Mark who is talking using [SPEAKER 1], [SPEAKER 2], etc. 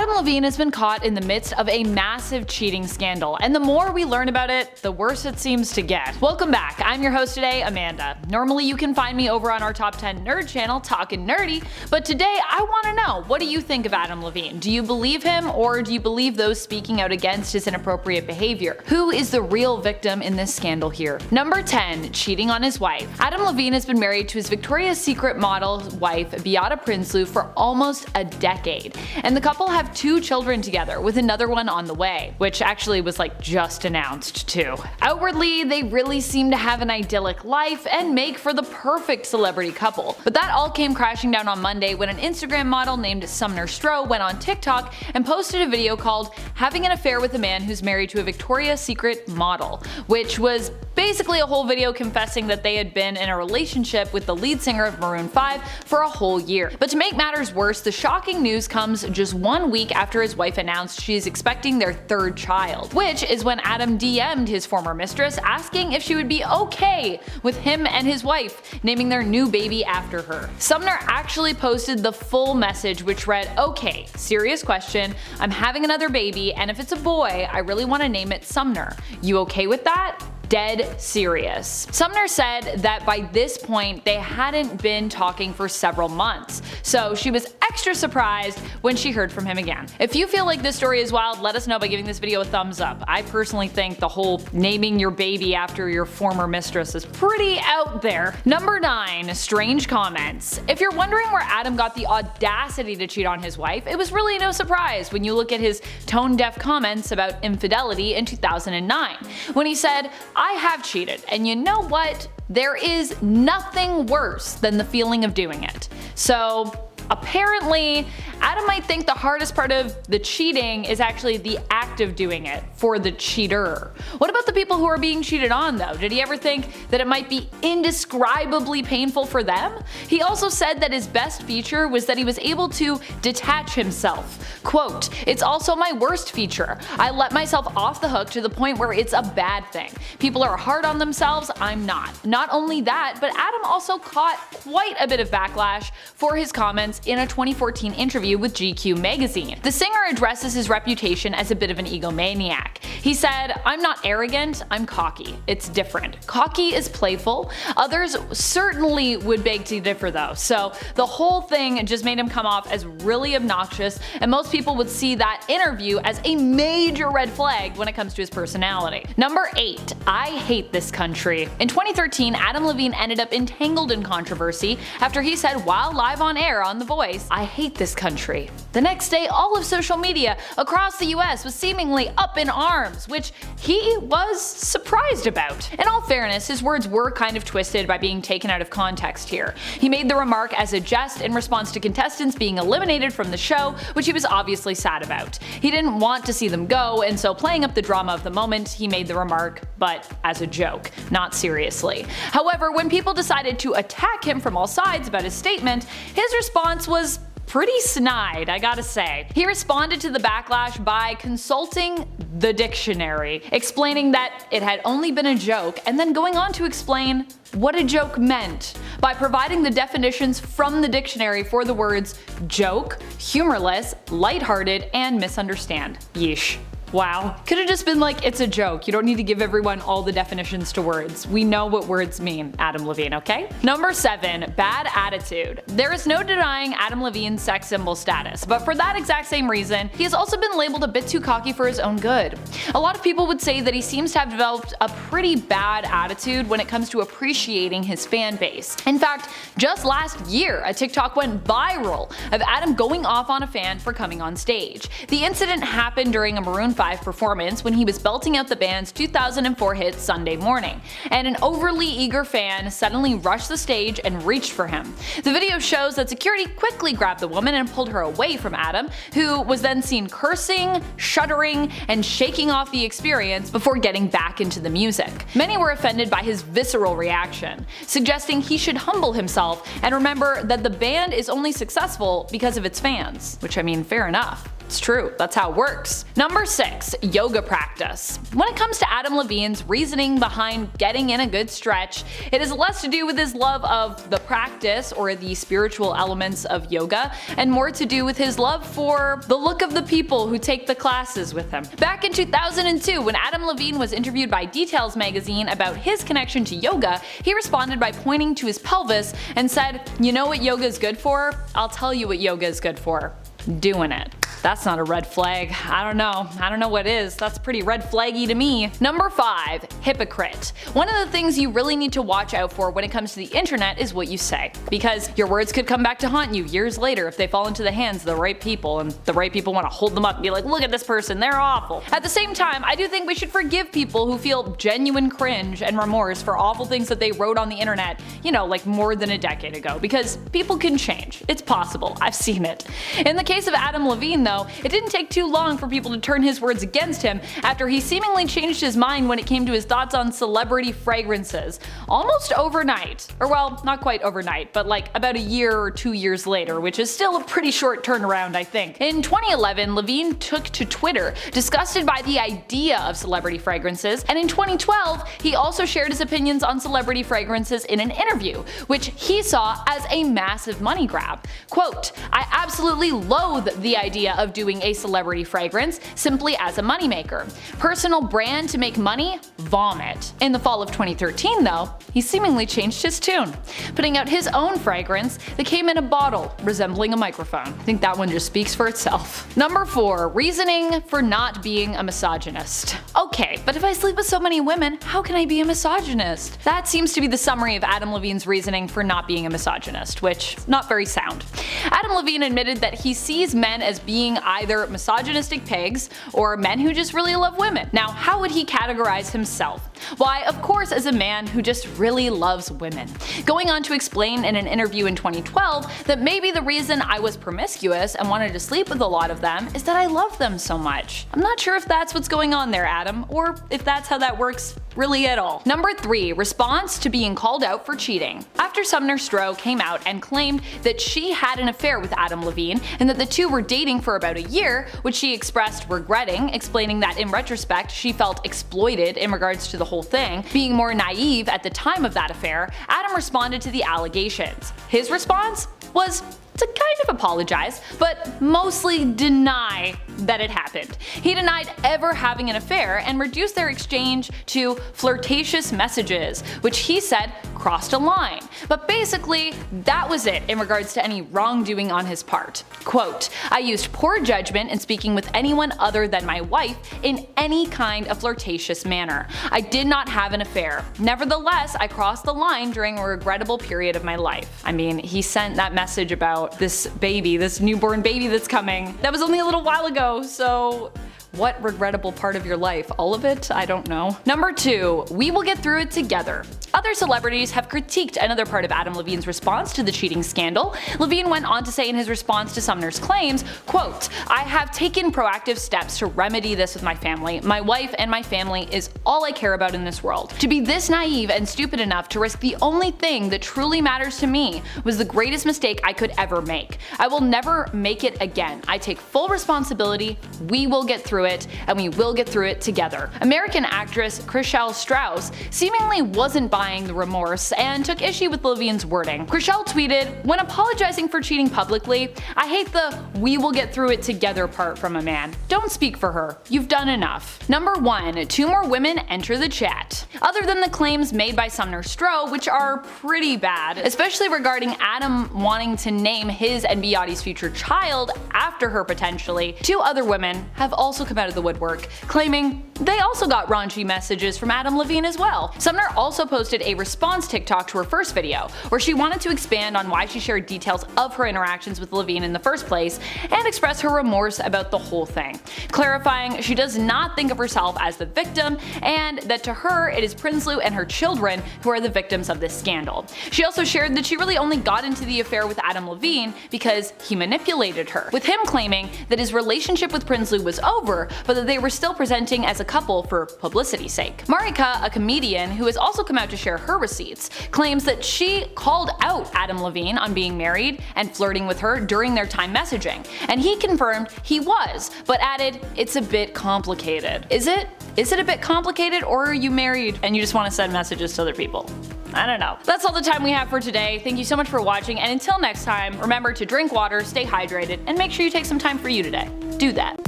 [SPEAKER 1] Adam Levine has been caught in the midst of a massive cheating scandal, and the more we learn about it, the worse it seems to get. Welcome back, I'm your host today, Amanda. Normally you can find me over on our Top 10 Nerd channel, Talkin' Nerdy, but today I want to know, what do you think of Adam Levine? Do you believe him, or do you believe those speaking out against his inappropriate behavior? Who is the real victim in this scandal here? Number 10. Cheating on his wife. Adam Levine has been married to his Victoria's Secret model wife, Beata Prinsloo, for almost a decade, and the couple have 2 children together, with another one on the way, which actually was just announced too. Outwardly, they really seem to have an idyllic life and make for the perfect celebrity couple, but that all came crashing down on Monday when an Instagram model named Sumner Stroh went on TikTok and posted a video called "Having an Affair with a Man Who's Married to a Victoria's Secret Model," which was basically a whole video confessing that they had been in a relationship with the lead singer of Maroon 5 for a whole year. But to make matters worse, the shocking news comes just 1 week after his wife announced she's expecting their 3rd child, which is when Adam DM'd his former mistress asking if she would be okay with him and his wife naming their new baby after her. Sumner actually posted the full message, which read, "Okay, serious question, I'm having another baby, and if it's a boy, I really want to name it Sumner. You okay with that? Dead serious." Sumner said that by this point they hadn't been talking for several months, so she was extra surprised when she heard from him again. If you feel like this story is wild, let us know by giving this video a thumbs up. I personally think the whole naming your baby after your former mistress is pretty out there. Number 9. Strange comments. If you're wondering where Adam got the audacity to cheat on his wife, it was really no surprise when you look at his tone-deaf comments about infidelity in 2009, when he said, "I have cheated, and you know what? There is nothing worse than the feeling of doing it." So apparently, Adam might think the hardest part of the cheating is actually the act of doing it for the cheater. What about the people who are being cheated on though? Did he ever think that it might be indescribably painful for them? He also said that his best feature was that he was able to detach himself. Quote, "It's also my worst feature. I let myself off the hook to the point where it's a bad thing. People are hard on themselves, I'm not." Not only that, but Adam also caught quite a bit of backlash for his comments in a 2014 interview with GQ magazine. The singer addresses his reputation as a bit of an egomaniac. He said, "I'm not arrogant, I'm cocky. It's different. Cocky is playful. Others certainly would beg to differ though." So the whole thing just made him come off as really obnoxious, and most people would see that interview as a major red flag when it comes to his personality. Number 8. I hate this country. In 2013, Adam Levine ended up entangled in controversy after he said while live on air on The Voice, "I hate this country." The next day, all of social media across the US was seemingly up in arms, which he was surprised about. In all fairness, his words were kind of twisted by being taken out of context here. He made the remark as a jest in response to contestants being eliminated from the show, which he was obviously sad about. He didn't want to see them go, and so playing up the drama of the moment, he made the remark, but as a joke, not seriously. However, when people decided to attack him from all sides about his statement, his response was pretty snide, I gotta say. He responded to the backlash by consulting the dictionary, explaining that it had only been a joke, and then going on to explain what a joke meant by providing the definitions from the dictionary for the words joke, humorless, lighthearted, and misunderstand. Yeesh. Wow. Could have just been like, it's a joke. You don't need to give everyone all the definitions to words. We know what words mean, Adam Levine, okay? Number 7. Bad attitude. There is no denying Adam Levine's sex symbol status, but for that exact same reason, he has also been labeled a bit too cocky for his own good. A lot of people would say that he seems to have developed a pretty bad attitude when it comes to appreciating his fan base. In fact, just last year, a TikTok went viral of Adam going off on a fan for coming on stage. The incident happened during a Maroon 5 performance when he was belting out the band's 2004 hit Sunday Morning, and an overly eager fan suddenly rushed the stage and reached for him. The video shows that security quickly grabbed the woman and pulled her away from Adam, who was then seen cursing, shuddering, and shaking off the experience before getting back into the music. Many were offended by his visceral reaction, suggesting he should humble himself and remember that the band is only successful because of its fans, which I mean, fair enough. It's true, that's how it works. Number 6. Yoga practice. When it comes to Adam Levine's reasoning behind getting in a good stretch, it is less to do with his love of the practice or the spiritual elements of yoga, and more to do with his love for the look of the people who take the classes with him. Back in 2002, when Adam Levine was interviewed by Details magazine about his connection to yoga, he responded by pointing to his pelvis and said, "You know what yoga is good for? I'll tell you what yoga is good for. Doing it." That's not a red flag. I don't know what is. That's pretty red flaggy to me. Number 5. Hypocrite. One of the things you really need to watch out for when it comes to the internet is what you say, because your words could come back to haunt you years later if they fall into the hands of the right people, and the right people want to hold them up and be like, look at this person, they're awful. At the same time, I do think we should forgive people who feel genuine cringe and remorse for awful things that they wrote on the internet, like more than a decade ago, because people can change. It's possible. I've seen it. In the case of Adam Levine, though, it didn't take too long for people to turn his words against him after he seemingly changed his mind when it came to his thoughts on celebrity fragrances. Almost overnight. Or well, not quite overnight, but like about a year or 2 years later, which is still a pretty short turnaround, I think. In 2011, Levine took to Twitter, disgusted by the idea of celebrity fragrances, and in 2012, he also shared his opinions on celebrity fragrances in an interview, which he saw as a massive money grab. Quote, "I absolutely loathe the idea of doing a celebrity fragrance simply as a moneymaker. Personal brand to make money? Vomit." In the fall of 2013, though, he seemingly changed his tune, putting out his own fragrance that came in a bottle resembling a microphone. I think that one just speaks for itself. Number 4. Reasoning for not being a misogynist. Okay, but if I sleep with so many women, how can I be a misogynist? That seems to be the summary of Adam Levine's reasoning for not being a misogynist, which is not very sound. Adam Levine admitted that he sees men as being either misogynistic pigs or men who just really love women. Now, how would he categorize himself? Why, of course, as a man who just really loves women. Going on to explain in an interview in 2012 that maybe the reason I was promiscuous and wanted to sleep with a lot of them is that I love them so much. I'm not sure if that's what's going on there, Adam, or if that's how that works really at all. Number 3. Response to being called out for cheating. After Sumner Stroh came out and claimed that she had an affair with Adam Levine and that the two were dating for about a year, which she expressed regretting, explaining that in retrospect she felt exploited in regards to the whole thing, being more naive at the time of that affair, Adam responded to the allegations. His response was to kind of apologize, but mostly deny that it happened. He denied ever having an affair and reduced their exchange to flirtatious messages, which he said crossed a line. But basically, that was it in regards to any wrongdoing on his part. Quote, "I used poor judgment in speaking with anyone other than my wife in any kind of flirtatious manner. I did not have an affair. Nevertheless, I crossed the line during a regrettable period of my life." I mean, he sent that message about this baby, this newborn baby that's coming. That was only a little while ago, so what regrettable part of your life? All of it? I don't know. Number 2. We will get through it together. Other celebrities have critiqued another part of Adam Levine's response to the cheating scandal. Levine went on to say in his response to Sumner's claims, quote, "I have taken proactive steps to remedy this with my family. My wife and my family is all I care about in this world. To be this naive and stupid enough to risk the only thing that truly matters to me was the greatest mistake I could ever make. I will never make it again. I take full responsibility. We will get through it, and we will get through it together." American actress Chrishell Strauss seemingly wasn't buying the remorse and took issue with Levine's wording. Chrishell tweeted, "When apologizing for cheating publicly, I hate the 'we will get through it together' part from a man. Don't speak for her. You've done enough." Number 1. 2 more women enter the chat. Other than the claims made by Sumner Stroh, which are pretty bad, especially regarding Adam wanting to name his and Beattie's future child after her potentially, 2 other women have also come out of the woodwork, claiming they also got raunchy messages from Adam Levine as well. Sumner also posted a response TikTok to her first video, where she wanted to expand on why she shared details of her interactions with Levine in the first place and express her remorse about the whole thing, clarifying she does not think of herself as the victim and that to her it is Prinsloo and her children who are the victims of this scandal. She also shared that she really only got into the affair with Adam Levine because he manipulated her, with him claiming that his relationship with Prinsloo was over, but that they were still presenting as a couple for publicity's sake. Marika, a comedian who has also come out to to share her receipts, claims that she called out Adam Levine on being married and flirting with her during their time messaging, and he confirmed he was, but added, "It's a bit complicated." Is it? Is it a bit complicated, or are you married and you just want to send messages to other people? I don't know. That's all the time we have for today. Thank you so much for watching, and until next time, remember to drink water, stay hydrated, and make sure you take some time for you today. Do that.